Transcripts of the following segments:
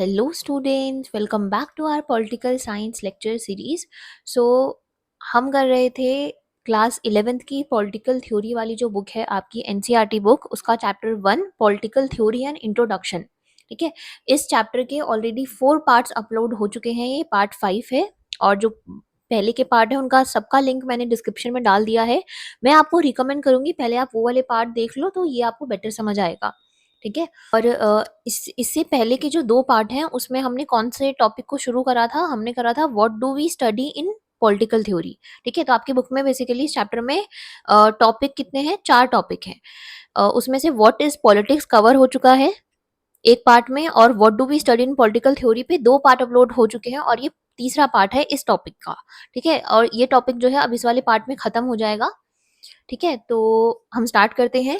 Hello, students. Welcome back to our political science lecture series. So, हम कर रहे थे क्लास 11th की पॉलिटिकल थ्योरी वाली जो बुक है आपकी एनसीईआरटी बुक, उसका chapter 1 political theory and introduction. ठीक है, इस चैप्टर के ऑलरेडी 4 पार्ट्स अपलोड हो चुके हैं। ये पार्ट 5 है और जो पहले के पार्ट है उनका सबका लिंक मैंने डिस्क्रिप्शन में डाल दिया है। मैं आपको रिकमेंड करूंगी पहले आप वो वाले पार्ट देख लो, तो ये आपको बेटर समझ आएगा। ठीक है, और इससे पहले के जो 2 पार्ट हैं उसमें हमने कौन से टॉपिक को शुरू करा था? हमने करा था what do we study in political theory. ठीक है, तो आपकी बुक में बेसिकली इस चैप्टर में टॉपिक कितने हैं? 4 टॉपिक हैं। उसमें से व्हाट इज पॉलिटिक्स कवर हो चुका है एक पार्ट में, और what do we study in political theory पे 2 पार्ट अपलोड हो चुके हैं, और ये तीसरा पार्ट है इस टॉपिक का। ठीक है, और ये टॉपिक जो है अब इस वाले पार्ट में खत्म हो जाएगा। ठीक है, तो हम स्टार्ट करते हैं।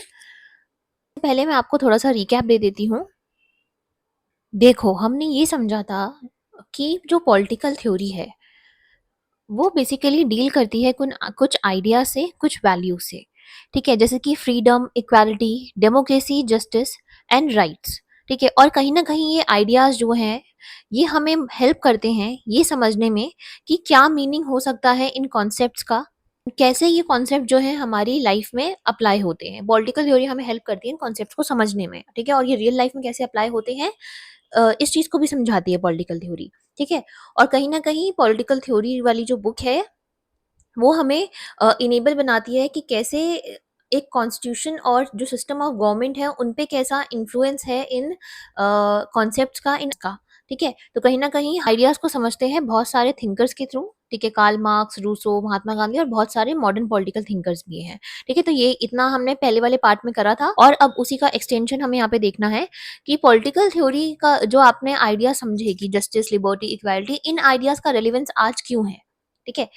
पहले मैं आपको थोड़ा सा रिकैप दे देती हूँ। देखो, हमने ये समझा था कि जो पॉलिटिकल थ्योरी है वो बेसिकली डील करती है कुछ आइडिया से, कुछ वैल्यू से। ठीक है, जैसे कि freedom, equality, democracy, justice and rights. ठीक है, और कहीं ना कहीं ये आइडियाज जो हैं ये हमें हेल्प करते हैं ये समझने में कि क्या मीनिंग हो सकता है इन कॉन्सेप्ट्स का, कैसे ये कॉन्सेप्ट जो है हमारी लाइफ में अप्लाई होते हैं। पॉलिटिकल थ्योरी हमें हेल्प करती है इन कॉन्सेप्ट्स को समझने में। ठीक है, और ये रियल लाइफ में कैसे अप्लाई होते हैं इस चीज को भी समझाती है पॉलिटिकल थ्योरी। ठीक है, और कहीं ना कहीं पॉलिटिकल थ्योरी वाली जो बुक है वो हमें इनेबल बनाती है कि कैसे एक कॉन्स्टिट्यूशन और जो सिस्टम ऑफ गवर्नमेंट है उन पे कैसा इन्फ्लुएंस है इन कॉन्सेप्ट्स का, इनका। ठीक है, तो कहीं ना कहीं आइडियाज को समझते हैं बहुत सारे थिंकर्स के थ्रू। ठीक है, Karl Marx, Rousseau, Mahatma Gandhi और बहुत सारे मॉडर्न पॉलिटिकल थिंकर्स भी हैं। ठीक है, तो ये इतना हमने पहले वाले पार्ट में करा था, और अब उसी का एक्सटेंशन हमें यहाँ पे देखना है कि पॉलिटिकल थ्योरी का जो आपने आइडिया समझे कि जस्टिस, लिबर्टी, इक्वालिटी, इन आइडियाज का रेलिवेंस आज क्यों है। ठीक है,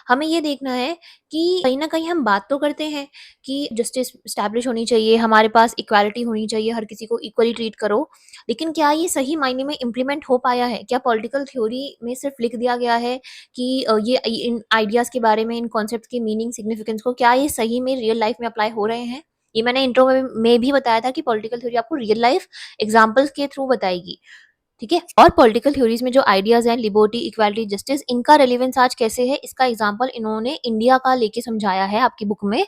हमें ये देखना है कि कहीं न कहीं हम बात तो करते हैं कि जस्टिस एस्टैब्लिश होनी चाहिए, हमारे पास इक्वालिटी होनी चाहिए, हर किसी को इक्वली ट्रीट करो। लेकिन क्या ये सही मायने में इम्प्लीमेंट हो पाया है? क्या पॉलिटिकल थ्योरी में सिर्फ लिख दिया गया है कि ये इन आइडियाज़ के बारे में, इन कॉन्सेप्ट्स की मीनिंग, सिग्निफिकेंस को क्या ये सही में रियल लाइफ में अप्लाई हो रहे हैं? ये मैंने इंट्रो में भी बताया था कि पॉलिटिकल थ्योरी आपको रियल लाइफ एग्जांपल्स के थ्रू बताएगी। ठीक है, और पॉलिटिकल थ्योरीज में जो आइडियाज हैं, लिबर्टी, इक्वालिटी, जस्टिस, इनका रेलेवेंस आज कैसे है, इसका एग्जांपल इन्होंने इंडिया का लेके समझाया है आपकी बुक में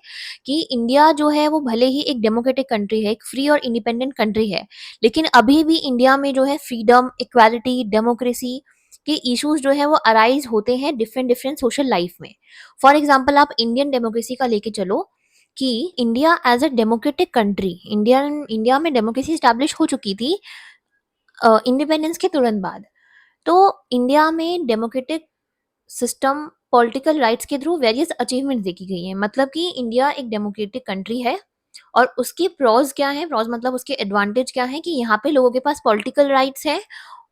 कि इंडिया जो है वो भले ही एक डेमोक्रेटिक कंट्री है, एक फ्री और इंडिपेंडेंट कंट्री है, लेकिन अभी भी इंडिया में जो है फ्रीडम, इक्वालिटी, डेमोक्रेसी के इश्यूज जो है वो अराइज होते हैं डिफरेंट डिफरेंट सोशल लाइफ में। फॉर एग्जाम्पल आप इंडियन डेमोक्रेसी का लेके चलो कि India as a democratic country, India में डेमोक्रेसी स्टैब्लिश हो चुकी थी इंडिपेंडेंस के तुरंत बाद। तो इंडिया में डेमोक्रेटिक सिस्टम, पॉलिटिकल राइट्स के थ्रू वेरियस अचीवमेंट्स देखी गई हैं। मतलब कि इंडिया एक डेमोक्रेटिक कंट्री है, और उसके प्रॉज क्या है, प्रॉज मतलब उसके एडवांटेज क्या है कि यहाँ पे लोगों के पास पॉलिटिकल राइट्स है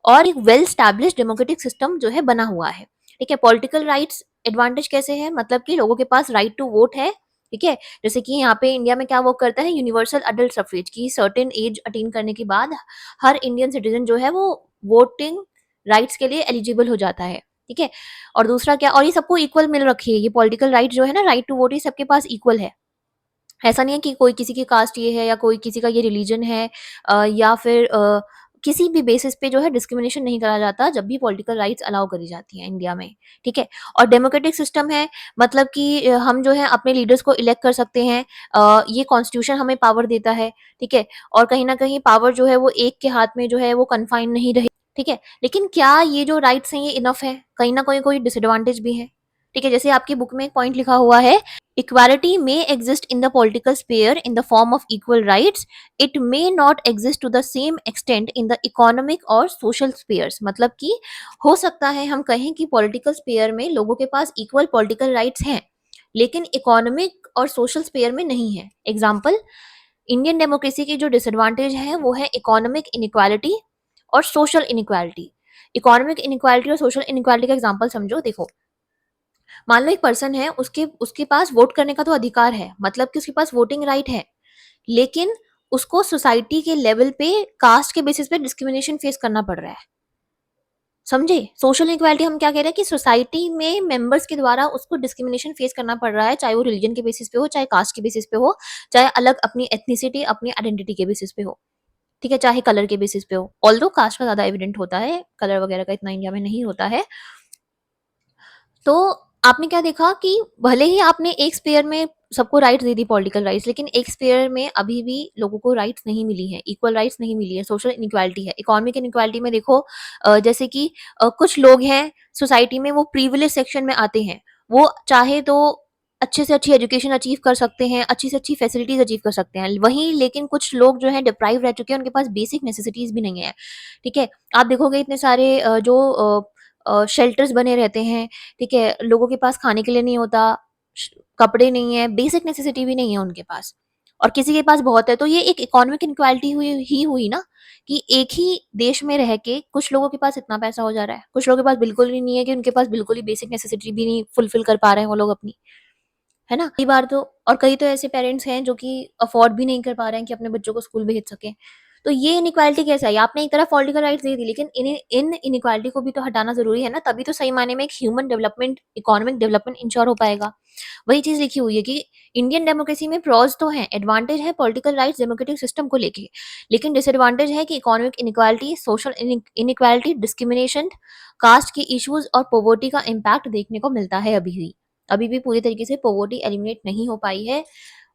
और एक वेल स्टैब्लिश डेमोक्रेटिक सिस्टम जो है बना हुआ है। ठीक है, पॉलिटिकल राइट्स एडवांटेज कैसे है? मतलब कि लोगों के पास राइट टू वोट है। ठीक है, जैसे कि यहाँ पे इंडिया में क्या वर्क करता है, यूनिवर्सल अडल्ट सफरेज की सर्टेन एज अटेन करने के बाद हर इंडियन सिटीजन जो है वो वोटिंग राइट्स के लिए एलिजिबल हो जाता है। ठीक है, और दूसरा क्या, और ये सबको इक्वल मिल रखी है, ये पॉलिटिकल राइट जो है ना, राइट टू वोट, ये सबके पास इक्वल है। ऐसा नहीं है कि कोई किसी की कास्ट ये है या कोई किसी का ये रिलीजन है, या फिर किसी भी बेसिस पे जो है डिस्क्रिमिनेशन नहीं करा जाता जब भी पॉलिटिकल राइट्स अलाउ करी जाती हैं इंडिया में। ठीक है, और डेमोक्रेटिक सिस्टम है, मतलब कि हम जो है अपने लीडर्स को इलेक्ट कर सकते हैं। ये कॉन्स्टिट्यूशन हमें पावर देता है। ठीक है, और कहीं ना कहीं पावर जो है वो एक के हाथ में जो है वो कन्फाइन नहीं रही। ठीक है, लेकिन क्या ये जो राइट्स हैं ये इनफ है? कहीं ना कोई डिसएडवांटेज भी है। ठीक है, जैसे आपकी बुक में एक पॉइंट लिखा हुआ है, equality may exist in the political sphere in the form of equal rights, it may not exist to the same extent in the economic और सोशल स्पेयर्स। मतलब कि हो सकता है हम कहें कि पॉलिटिकल स्पेयर में लोगों के पास इक्वल पॉलिटिकल राइट्स हैं, लेकिन इकोनॉमिक और सोशल स्पेयर में नहीं है। एग्जाम्पल, इंडियन डेमोक्रेसी की जो डिसएडवांटेज है वो है इकोनॉमिक इनइक्वालिटी और सोशल इनइक्वालिटी। इकोनॉमिक इनइक्वालिटी और सोशल इनइक्वालिटी का एग्जाम्पल समझो। देखो, मान लो एक पर्सन है, उसके उसके पास वोट करने का तो अधिकार है, मतलब कि उसके पास वोटिंग राइट है, लेकिन उसको सोसाइटी के लेवल पे कास्ट के बेसिस पे डिस्क्रिमिनेशन फेस करना पड़ रहा है। समझे? सोशल इक्वालिटी हम क्या कह रहे हैं कि सोसाइटी में मेंबर्स के द्वारा उसको डिस्क्रिमिनेशन फेस करना पड़ रहा है, चाहे वो रिलीजन के बेसिस पे हो, चाहे कास्ट के बेसिस पे हो, चाहे अलग अपनी एथनिसिटी, अपनी आइडेंटिटी के बेसिस पे हो। ठीक है, चाहे कलर के बेसिस पे हो। ऑल्दो कास्ट का ज़्यादा एविडेंट होता है, कलर वगैरह का इतना इंडिया में नहीं होता है। तो आपने क्या देखा कि भले ही आपने एक स्पेयर में सबको राइट्स दे दी, पॉलिटिकल राइट्स, लेकिन एक स्पेयर में अभी भी लोगों को राइट्स नहीं मिली है, इक्वल राइट्स नहीं मिली है, सोशल इनइक्वालिटी है। इकोनॉमिक इनइक्वालिटी में देखो, जैसे कि कुछ लोग हैं सोसाइटी में, वो प्रिविलेज सेक्शन में आते हैं, वो चाहे तो अच्छे से अच्छी एजुकेशन अचीव कर सकते हैं, अच्छी से अच्छी फैसिलिटीज अचीव कर सकते हैं, वहीं लेकिन कुछ लोग जो है डिप्राइव रह चुके हैं, उनके पास बेसिक नेसेसिटीज भी नहीं है। ठीक है, आप देखोगे इतने सारे शेल्टर्स बने रहते हैं, ठीक है, लोगों के पास खाने के लिए नहीं होता, कपड़े नहीं है, बेसिक नेसेसिटी भी नहीं है उनके पास, और किसी के पास बहुत है। तो ये एक इकोनॉमिक इनक्वालिटी हुई ना, कि एक ही देश में रह के कुछ लोगों के पास इतना पैसा हो जा रहा है, कुछ लोगों के पास बिल्कुल ही नहीं है, कि उनके पास बिल्कुल ही बेसिक नेसेसिटी भी नहीं फुलफिल कर पा रहे हैं वो लोग अपनी, है ना? कई बार तो, और कई तो ऐसे पेरेंट्स हैं जो कि अफोर्ड भी नहीं कर पा रहे हैं कि अपने बच्चों को स्कूल भेज सकें। तो ये इनइक्वालिटी कैसे आई? आपने एक तरफ पॉलिटिकल राइट्स दे दी, लेकिन इन इनइक्वालिटी को भी तो हटाना ज़रूरी है ना, तभी तो सही मायने में एक human development, economic development ensure हो पाएगा। वही चीज़ लिखी हुई है कि इंडियन डेमोक्रेसी में प्रोस तो हैं, एडवांटेज है पॉलिटिकल राइट्स डेमोक्रेटिक सिस्टम को लेके, लेकिन डिसएडवांटेज है कि economic inequality, social inequality, discrimination, caste के इश्यूज और पॉवर्टी का इम्पैक्ट देखने को मिलता है अभी भी पूरी तरीके से पॉवर्टी एलिमिनेट नहीं हो पाई है।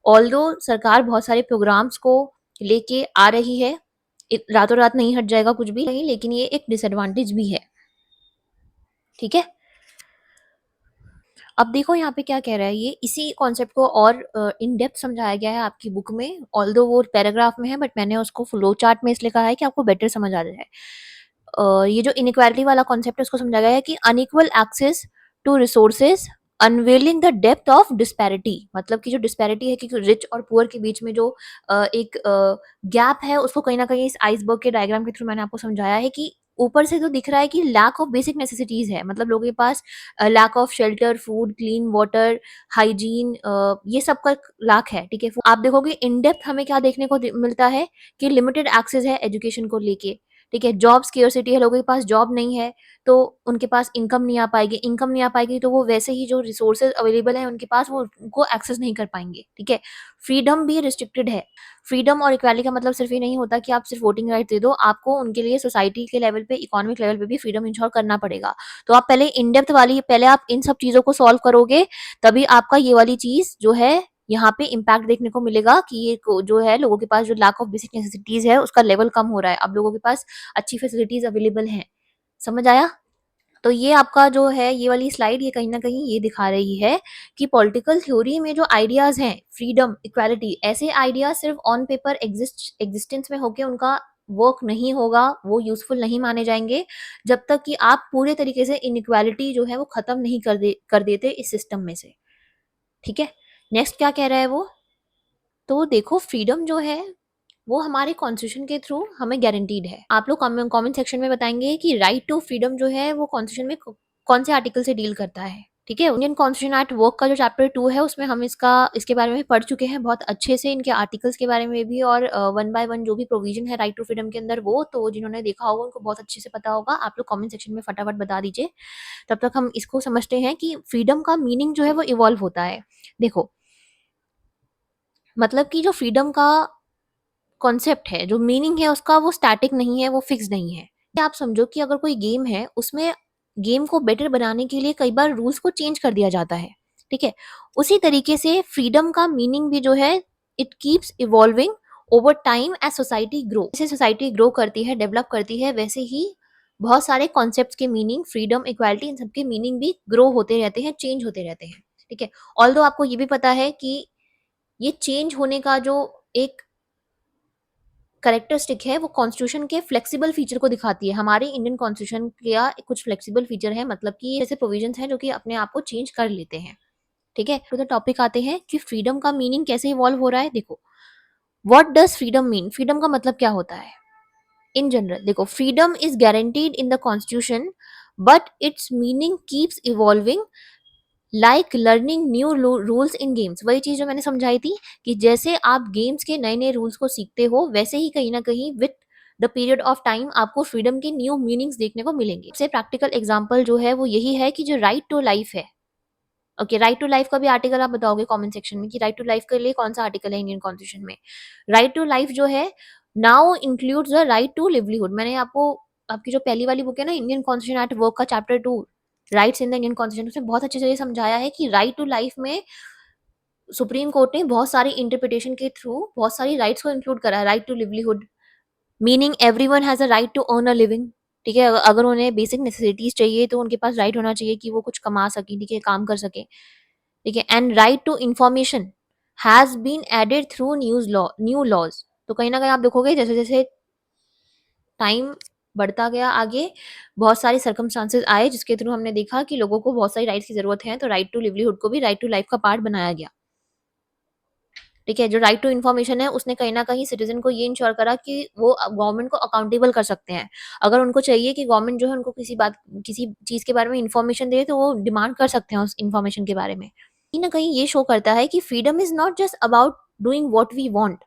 ऑल्दो सरकार बहुत सारे प्रोग्राम्स को लेके आ रही है, रातों रात नहीं हट जाएगा कुछ भी नहीं, लेकिन ये एक डिसएडवांटेज भी है। ठीक है, अब देखो यहाँ पे क्या कह रहा है, ये इसी कॉन्सेप्ट को और इन डेप्थ समझाया गया है आपकी बुक में, ऑल्दो वो पैराग्राफ में है, बट मैंने उसको फ्लो चार्ट में इसलिए कहा है कि आपको बेटर समझ आ जाए। ये जो इनइक्वालिटी वाला कॉन्सेप्ट है उसको समझा गया है कि unequal access to resources unveiling the depth of disparity, मतलब कि जो डिस्पैरिटी है कि रिच और पुअर के बीच में जो एक गैप है, उसको कहीं ना कहीं इस आइसबर्ग के डायग्राम के थ्रू मैंने आपको समझाया है कि ऊपर से तो दिख रहा है कि लैक ऑफ बेसिक नेसेसिटीज है, मतलब लोगों के पास lack of shelter, food, clean water, hygiene, ये सब का लाक है। ठीक है, आप देखोगे इन डेप्थ हमें क्या देखने को मिलता है कि लिमिटेड एक्सेस है एजुकेशन को लेके। ठीक है, जॉब स्केर्सिटी है, लोगों के पास जॉब नहीं है, तो उनके पास इनकम नहीं आ पाएगी, इनकम नहीं आ पाएगी तो वो वैसे ही जो रिसोर्सेज अवेलेबल है उनके पास, वो उनको एक्सेस नहीं कर पाएंगे। ठीक है, फ्रीडम भी रिस्ट्रिक्टेड है। फ्रीडम और इक्वालिटी का मतलब सिर्फ ये नहीं होता कि आप सिर्फ वोटिंग राइट दे दो, आपको उनके लिए सोसाइटी के लेवल पे, इकोनॉमिक लेवल पे भी फ्रीडम इंश्योर करना पड़ेगा। तो आप पहले इन डेप्थ वाली, पहले आप इन सब चीजों को सॉल्व करोगे, तभी आपका ये वाली चीज जो है यहाँ पे इम्पैक्ट देखने को मिलेगा कि ये जो है लोगों के पास जो लैक ऑफ बेसिक नेसेसिटीज है उसका लेवल कम हो रहा है, अब लोगों के पास अच्छी फैसिलिटीज अवेलेबल हैं। समझ आया? तो ये आपका जो है ये वाली स्लाइड, ये कहीं ना कहीं ये दिखा रही है कि पॉलिटिकल थ्योरी में जो आइडियाज हैं, फ्रीडम, इक्वालिटी, ऐसे आइडियाज सिर्फ ऑन पेपर एग्जिस्टेंस में होके उनका वर्क नहीं होगा, वो यूजफुल नहीं माने जाएंगे जब तक कि आप पूरे तरीके से इनइक्वालिटी जो है वो खत्म नहीं कर देते इस सिस्टम में से। ठीक है, नेक्स्ट क्या कह रहा है वो, तो देखो फ्रीडम जो है वो हमारे कॉन्स्टिट्यूशन के थ्रू हमें गारंटीड है। आप लोग कमेंट सेक्शन में बताएंगे कि राइट टू फ्रीडम जो है वो कॉन्स्टिट्यूशन में कौन से आर्टिकल से डील करता है। ठीक है, इंडियन कॉन्स्टिट्यूशन एक्ट वर्क का जो चैप्टर 2 है उसमें हम इसके बारे में पढ़ चुके हैं बहुत अच्छे से, इनके आर्टिकल्स के बारे में भी, और वन बाय वन जो भी प्रोविजन है राइट टू फ्रीडम के अंदर, वो तो जिन्होंने देखा होगा उनको बहुत अच्छे से पता होगा। आप लोग कमेंट सेक्शन में फटाफट बता दीजिए, तब तक हम इसको समझते हैं कि फ्रीडम का मीनिंग जो है वो इवॉल्व होता है। देखो, मतलब कि जो फ्रीडम का कॉन्सेप्ट है, जो मीनिंग है उसका, वो स्टैटिक नहीं है, वो फिक्स नहीं है। आप समझो कि अगर कोई गेम है, उसमें गेम को बेटर बनाने के लिए कई बार रूल्स को चेंज कर दिया जाता है। ठीक है, उसी तरीके से फ्रीडम का मीनिंग भी जो है, it keeps evolving over time as society grow. जैसे सोसाइटी ग्रो करती है, डेवलप करती है, वैसे ही बहुत सारे कॉन्सेप्ट्स के मीनिंग, फ्रीडम, इक्वालिटी, इन सबके मीनिंग भी ग्रो होते रहते हैं, चेंज होते रहते हैं। ठीक है, ऑल्दो आपको ये भी पता है कि ये चेंज होने का जो एक कैरेक्टरिस्टिक है वो कॉन्स्टिट्यूशन के फ्लेक्सिबल फीचर को दिखाती है। हमारे इंडियन कॉन्स्टिट्यूशन का कुछ फ्लेक्सिबल फीचर है, मतलब कि ऐसे प्रोविजंस हैं जो कि अपने आप को चेंज कर लेते हैं। ठीक है, तो टॉपिक आते हैं कि फ्रीडम का मीनिंग कैसे इवॉल्व हो रहा है। देखो, what does freedom mean, freedom का मतलब क्या होता है इन जनरल। देखो, freedom is guaranteed in the constitution but it's meaning keeps evolving like learning new rules in games. वही चीज जो मैंने समझाई थी कि जैसे आप गेम्स के नए नए रूल्स को सीखते हो, वैसे ही कहीं ना कहीं with the period of time आपको फ्रीडम के न्यू मीनिंग्स देखने को मिलेंगे। सबसे प्रैक्टिकल एग्जांपल जो है वो यही है कि जो राइट टू लाइफ है, ओके, राइट टू लाइफ का भी आर्टिकल आप बताओगे कमेंट सेक्शन में कि राइट टू लाइफ के लिए कौन सा आर्टिकल है इंडियन कॉन्स्टिट्यूशन में। राइट टू लाइफ जो है now includes the right to livelihood. मैंने आपको आपकी जो पहली वाली बुक है ना इंडियन कॉन्स्टिट्यूशन एट वर्क का chapter 2 rights in the Indian constitution, उसमें बहुत अच्छे से ये समझाया है कि राइट टू लाइफ में सुप्रीम कोर्ट ने बहुत सारी इंटरप्रिटेशन के थ्रू बहुत सारी राइट्स को इंक्लूड करा है। Right to livelihood meaning everyone has a right to earn a living. ठीक है, अगर उन्हें बेसिक नेसेसिटीज चाहिए तो उनके पास राइट होना चाहिए कि वो कुछ कमा सके, ठीक है, काम कर सके। ठीक है, and right to information has been added through new laws. तो कहीं ना कहीं आप देखोगे जैसे जैसे टाइम बढ़ता गया आगे, बहुत सारे सर्कमस्टांसेस आए जिसके थ्रू हमने देखा कि लोगों को बहुत सारी राइट्स की जरूरत है, तो राइट टू लिवलीहुड को भी राइट टू लाइफ का पार्ट बनाया गया। ठीक है, जो राइट टू इन्फॉर्मेशन है उसने कहीं ना कहीं सिटीजन को ये इंश्योर करा कि वो गवर्नमेंट को अकाउंटेबल कर सकते हैं। अगर उनको चाहिए कि गवर्नमेंट जो है उनको किसी चीज के बारे में इन्फॉर्मेशन दे, तो वो डिमांड कर सकते हैं उस इन्फॉर्मेशन के बारे में। कहीं ना कहीं ये शो करता है कि freedom is not just about doing what we want,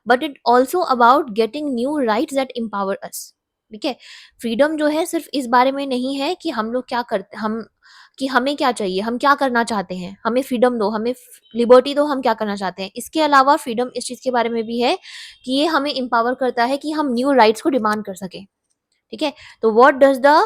but it also about getting new rights that empower us. ठीक है, फ्रीडम जो है सिर्फ इस बारे में नहीं है कि हम लोग क्या करते हम कि हमें क्या चाहिए, हम क्या करना चाहते हैं, हमें फ्रीडम दो, हमें लिबर्टी दो, हम क्या करना चाहते हैं। इसके अलावा फ्रीडम इस चीज के बारे में भी है कि ये हमें एम्पावर करता है कि हम न्यू राइट्स को डिमांड कर सके। ठीक है, तो what does the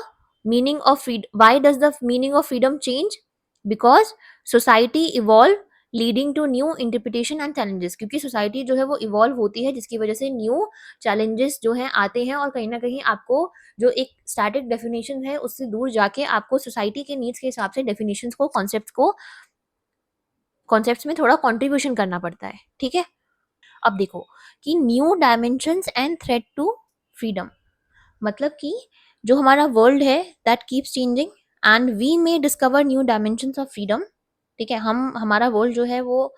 meaning of freedom, why does the meaning of freedom change? Because society evolve leading to new interpretation and challenges. क्योंकि सोसाइटी जो है वो इवॉल्व होती है जिसकी वजह से न्यू चैलेंजेस जो है आते हैं, और कहीं ना कहीं आपको जो एक स्टैटिक डेफिनेशन है उससे दूर जाके आपको सोसाइटी के नीड्स के हिसाब से डेफिनेशंस को कॉन्सेप्ट्स में थोड़ा कंट्रीब्यूशन करना पड़ता है। ठीक है, अब देखो कि new dimensions and threat to freedom, मतलब कि जो हमारा वर्ल्ड है that keeps changing and we may discover new dimensions of freedom. ठीक है, हम हमारा वर्ल्ड जो है वो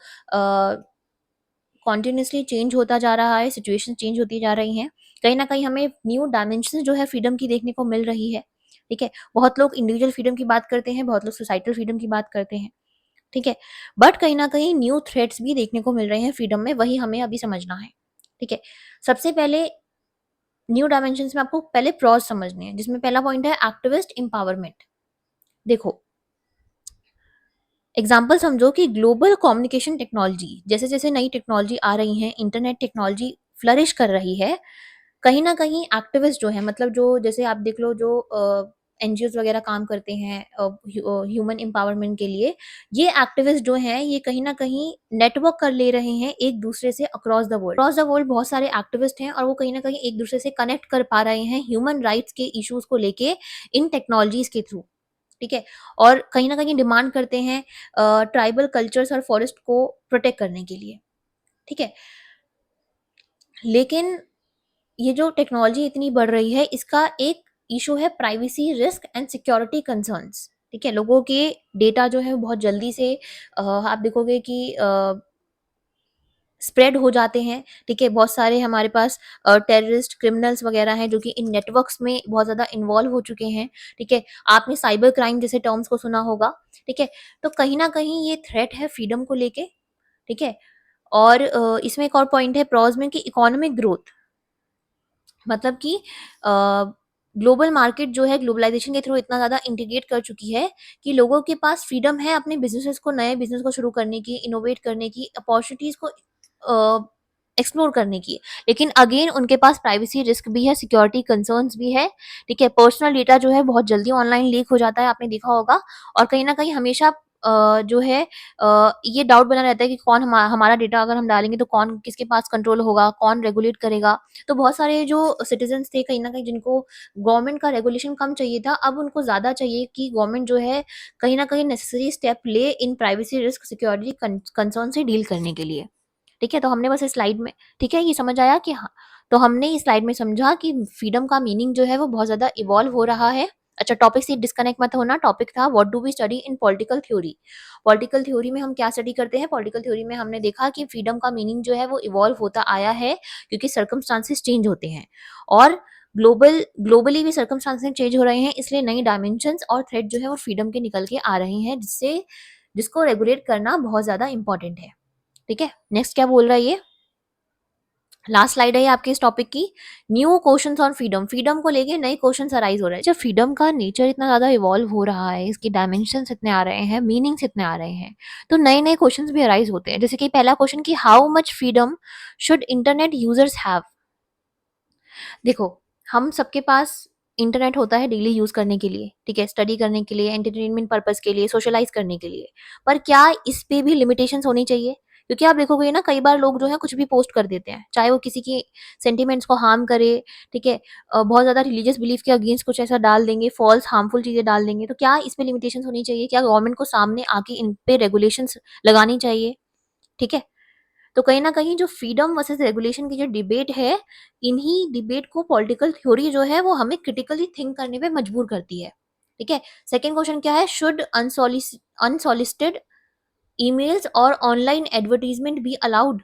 कॉन्टिन्यूसली चेंज होता जा रहा है, सिचुएशन चेंज होती जा रही हैं, कहीं ना कहीं हमें न्यू डायमेंशन जो है फ्रीडम की देखने को मिल रही है। ठीक है, बहुत लोग इंडिविजुअल फ्रीडम की बात करते हैं, बहुत लोग सोसाइटल फ्रीडम की बात करते हैं। ठीक है, बट कहीं ना कहीं न्यू थ्रेट्स भी देखने को मिल रहे हैं फ्रीडम में, वही हमें अभी समझना है। ठीक है, सबसे पहले न्यू डायमेंशन में आपको पहले प्रॉज समझने हैं, जिसमें पहला पॉइंट है एक्टिविस्ट एम्पावरमेंट। देखो एग्जाम्पल समझो कि ग्लोबल कम्युनिकेशन टेक्नोलॉजी, जैसे जैसे नई टेक्नोलॉजी आ रही है, इंटरनेट टेक्नोलॉजी फ्लरिश कर रही है, कहीं ना कहीं एक्टिविस्ट जो है, मतलब जो जैसे आप देख लो जो एनजीओ वगैरह काम करते हैं ह्यूमन एम्पावरमेंट के लिए, ये एक्टिविस्ट जो हैं ये कहीं ना कहीं नेटवर्क कर ले रहे हैं एक दूसरे से अक्रॉस द वर्ल्ड बहुत सारे एक्टिविस्ट हैं, और वो कहीं ना कहीं एक दूसरे से कनेक्ट कर पा रहे हैं ह्यूमन राइट्स के इश्यूज को लेके इन टेक्नोलॉजीज के थ्रू। ठीक है, और कहीं ना कहीं डिमांड करते हैं ट्राइबल कल्चर्स और फॉरेस्ट को प्रोटेक्ट करने के लिए। ठीक है, लेकिन ये जो टेक्नोलॉजी इतनी बढ़ रही है इसका एक इशू है privacy risk and security concerns. ठीक है, लोगों के डेटा जो है वो बहुत जल्दी से आप देखोगे कि स्प्रेड हो जाते हैं। ठीक है, बहुत सारे हमारे पास टेररिस्ट क्रिमिनल्स वगैरह हैं जो कि इन नेटवर्क्स में बहुत ज़्यादा इन्वॉल्व हो चुके हैं। ठीक है, आपने साइबर क्राइम जैसे टर्म्स को सुना होगा। ठीक है, तो कहीं ना कहीं ये थ्रेट है फ्रीडम को लेके। ठीक है, और इसमें एक और पॉइंट है प्रॉज में कि इकोनॉमिक ग्रोथ, मतलब कि ग्लोबल मार्केट जो है ग्लोबलाइजेशन के थ्रू इतना ज़्यादा इंटीग्रेट कर चुकी है कि लोगों के पास फ्रीडम है अपने बिजनेसेस को, नए बिजनेस को शुरू करने की, इनोवेट करने की, अपॉर्चुनिटीज को एक्सप्लोर करने की। लेकिन अगेन उनके पास प्राइवेसी रिस्क भी है, सिक्योरिटी कंसर्न्स भी है। ठीक है, पर्सनल डेटा जो है बहुत जल्दी ऑनलाइन लीक हो जाता है, आपने देखा होगा। और कहीं ना कहीं हमेशा जो है ये डाउट बना रहता है कि कौन हमारा डेटा अगर हम डालेंगे तो कौन किसके पास कंट्रोल होगा, कौन रेगुलेट करेगा। तो बहुत सारे जो सिटीजन्स थे कहीं न कहीं जिनको गवर्नमेंट का रेगुलेशन कम चाहिए था, अब उनको ज़्यादा चाहिए कि गवर्नमेंट जो है कहीं न कहीं नेसेसरी स्टेप ले इन प्राइवेसी रिस्क सिक्योरिटी कंसर्न से डील करने के लिए। ठीक है, तो हमने बस इस स्लाइड में, ठीक है, ये समझ आया कि हाँ, तो हमने इस स्लाइड में समझा कि फ्रीडम का मीनिंग जो है वो बहुत ज़्यादा इवॉल्व हो रहा है। अच्छा, टॉपिक से डिस्कनेक्ट मत होना, टॉपिक था what do we study in political theory. Political theory में हम क्या स्टडी करते हैं? पॉलिटिकल थ्योरी में हमने देखा कि फ्रीडम का मीनिंग जो है वो इवॉल्व होता आया है क्योंकि सर्कमस्टांसेस चेंज होते हैं, और ग्लोबली भी सर्कमस्टांसेस चेंज हो रहे हैं, इसलिए नई डायमेंशंस और थ्रेड जो है वो फ्रीडम के निकल के आ रहे हैं, जिसको रेगुलेट करना बहुत ज़्यादा इंपॉर्टेंट है। ठीक है, नेक्स्ट क्या बोल रहा है ये? लास्ट स्लाइड है ये आपके इस टॉपिक की। New questions on freedom, freedom को लेके नए क्वेश्चंस अराइज हो रहे हैं। जब फ्रीडम का नेचर इतना ज्यादा इवॉल्व हो रहा है, इसकी डायमेंशंस इतने आ रहे हैं, मीनिंग्स इतने आ रहे हैं, तो नए नए क्वेश्चंस भी अराइज होते हैं। जैसे कि पहला क्वेश्चन कि how much freedom should internet users have. देखो, हम सबके पास इंटरनेट होता है डेली यूज करने के लिए, ठीक है, स्टडी करने के लिए, एंटरटेनमेंट पर्पस के लिए, सोशलाइज करने के लिए। पर क्या इस पे भी लिमिटेशंस होनी चाहिए? क्योंकि आप देखोगे ना, कई बार लोग जो है कुछ भी पोस्ट कर देते हैं, चाहे वो किसी की सेंटिमेंट्स को हार्म करे, ठीक है, बहुत ज्यादा रिलीजियस बिलीफ के अगेंस्ट कुछ ऐसा डाल देंगे, फॉल्स हार्मफुल चीजें डाल देंगे। तो क्या इस पे लिमिटेशंस होनी चाहिए? क्या गवर्नमेंट को सामने आके इन पे रेगुलेशंस लगानी चाहिए? ठीक है, तो कहीं ना कहीं जो फ्रीडम वर्सेस रेगुलेशन की जो डिबेट है, इन्हीं डिबेट को पॉलिटिकल थ्योरी जो है वो हमें क्रिटिकली थिंक करने पे मजबूर करती है। ठीक है, सेकंड क्वेश्चन क्या है, शुड अनसॉलिसिटेड ईमेल्स और ऑनलाइन एडवर्टीजमेंट बी अलाउड।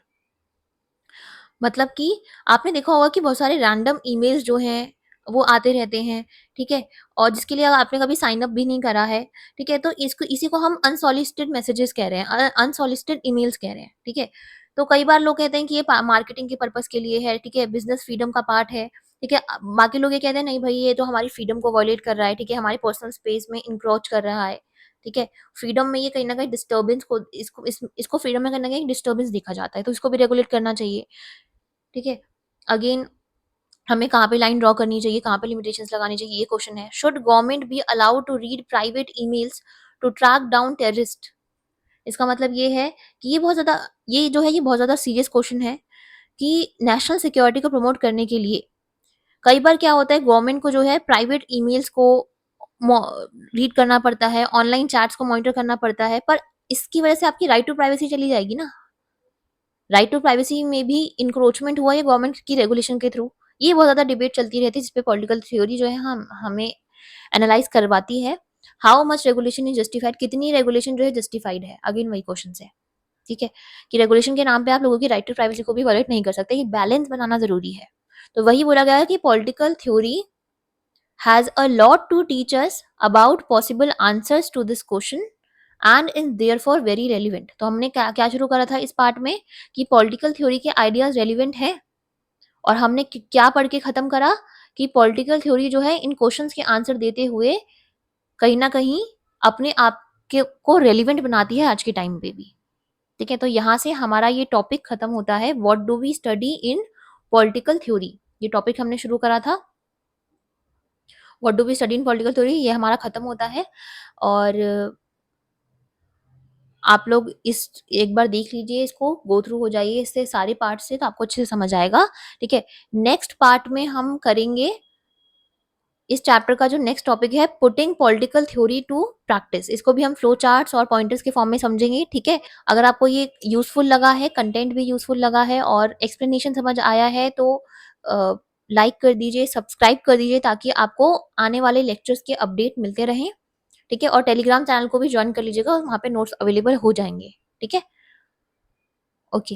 मतलब कि आपने देखा होगा कि बहुत सारे रैंडम ईमेल्स जो हैं वो आते रहते हैं, ठीक है, और जिसके लिए आपने कभी साइन अप भी नहीं करा है, ठीक है, तो इसको इसी को हम अनसॉलिसिटेड मैसेजेस कह रहे हैं, अनसॉलिसिटेड ईमेल्स कह रहे हैं, ठीक है। तो कई बार लोग कहते हैं कि ये मार्केटिंग के पर्पस के लिए है, ठीक है, बिजनेस फ्रीडम का पार्ट है, ठीक है। बाकी लोग ये कहते हैं नहीं भाई, ये तो हमारी फ्रीडम को वायलेट कर रहा है, ठीक है, हमारी पर्सनल स्पेस में इंक्रोच कर रहा है, ठीक है, फ्रीडम में ये कहीं ना कहीं डिस्टर्बेंस को, इसको फ्रीडम में कहीं ना कहीं डिस्टर्बेंस देखा जाता है, तो इसको भी रेगुलेट करना चाहिए, ठीक है। अगेन, हमें कहाँ पे लाइन ड्रॉ करनी चाहिए, कहाँ पे लिमिटेशंस लगानी चाहिए, ये क्वेश्चन है। Should government be allowed to read private emails to track down terrorist. इसका मतलब ये है कि ये जो है ये बहुत ज्यादा सीरियस क्वेश्चन है कि नेशनल सिक्योरिटी को प्रमोट करने के लिए कई बार क्या होता है, गवर्नमेंट को जो है प्राइवेट ईमेल्स को रीड करना पड़ता है, ऑनलाइन चैट्स को मॉनिटर करना पड़ता है, पर इसकी वजह से आपकी राइट टू प्राइवेसी चली जाएगी ना। राइट टू प्राइवेसी में भी इंक्रोचमेंट हुआ है गवर्नमेंट की रेगुलेशन के थ्रू। ये बहुत ज्यादा डिबेट चलती रहती है, जिसपे पॉलिटिकल थ्योरी जो है हम हमें एनालाइज करवाती है। How much regulation is justified, कितनी रेगुलेशन जो है जस्टिफाइड है, अगेन वही क्वेश्चन है, ठीक है, कि रेगुलेशन के नाम पे आप लोगों की राइट टू प्राइवेसी को भी वायलेट नहीं कर सकते, ये बैलेंस बनाना जरूरी है। तो वही बोला गया है कि political theory has a lot to teach us about possible answers to this question and is therefore very relevant। तो हमने क्या क्या शुरू करा था इस पार्ट में कि पॉलिटिकल थ्योरी के आइडियाज रेलिवेंट हैं, और हमने क्या पढ़ के खत्म करा कि पॉलिटिकल थ्योरी जो है इन क्वेश्चंस के आंसर देते हुए कहीं ना कहीं अपने आप के को रेलिवेंट बनाती है आज के टाइम पे भी। ठीक है, तो यहाँ से हमारा ये टॉपिक खत्म होता है, what do we study in political theory. ये टॉपिक हमने शुरू करा था, what do we study in political theory, ये हमारा खत्म होता है। और आप लोग इस एक बार देख लीजिए, इसको गो थ्रू हो जाइए इससे सारे पार्ट से, तो आपको अच्छे से समझ आएगा। ठीक है, नेक्स्ट पार्ट में हम करेंगे इस चैप्टर का जो नेक्स्ट टॉपिक है, putting political theory to practice. इसको भी हम फ्लो चार्ट्स और पॉइंटर्स के फॉर्म में समझेंगे। ठीक है, अगर आपको ये यूजफुल लगा है, कंटेंट भी यूजफुल लगा है और एक्सप्लेनेशन समझ आया है, तो लाइक कर दीजिए, सब्सक्राइब कर दीजिए, ताकि आपको आने वाले लेक्चर्स के अपडेट मिलते रहें। ठीक है, और टेलीग्राम चैनल को भी ज्वाइन कर लीजिएगा, वहाँ पे नोट्स अवेलेबल हो जाएंगे। ठीक है, ओके।